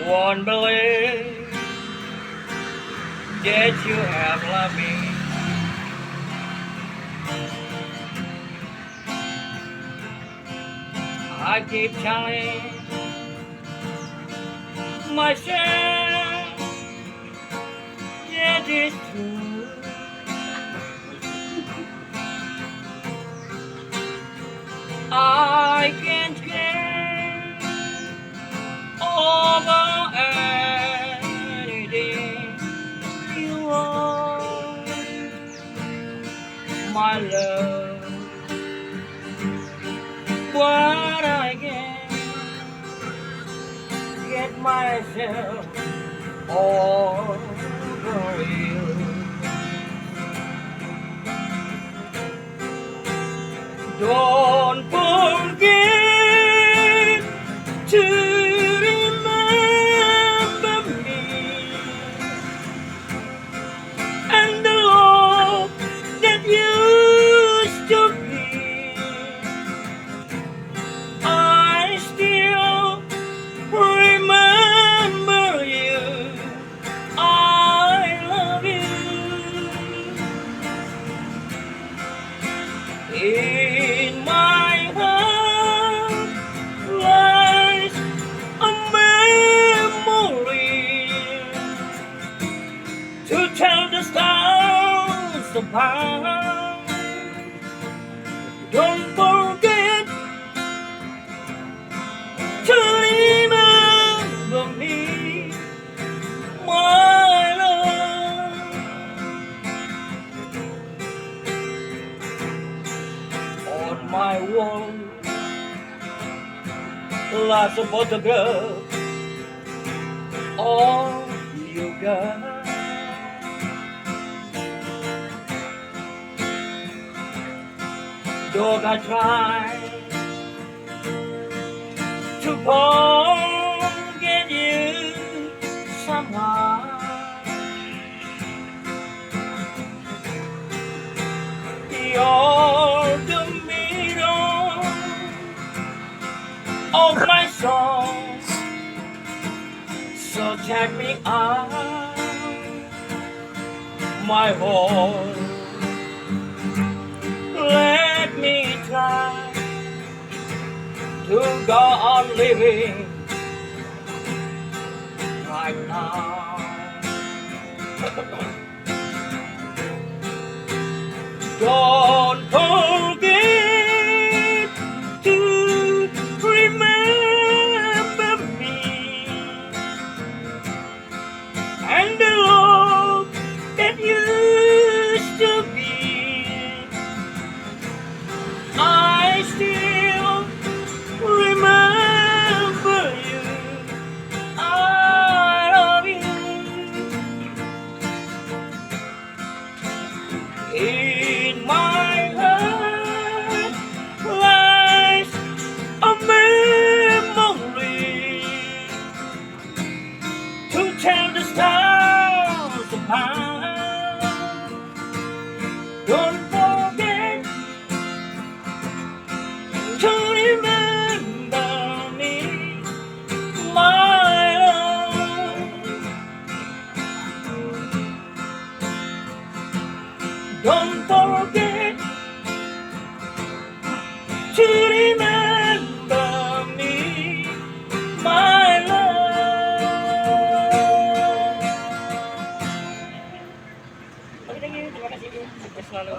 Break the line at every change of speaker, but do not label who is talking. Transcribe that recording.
Won't believe that you have loved me. I keep telling myself that it's true. I can't get over anything you want, my love. But I can't get myself over you. Don't forget to remember me and the love that used to be. I still remember you. I love you. In my heart lies a memory to tell the stars apart. Don't forget to remember me, my love. On my wall lies a photograph of you, girl. Though I try to forget you somehow, you're the mirror of my soul, so check me out, my heart. Let me try to go on living right now. Don't forget to remember me and the love that used to be. I still remember you. I love you. In my heart lies a memory to tell the stars apart. Don't forget to remember me, my love. Don't forget to remember me, my love. Oke, thank you. Terima kasih. Sukses selalu.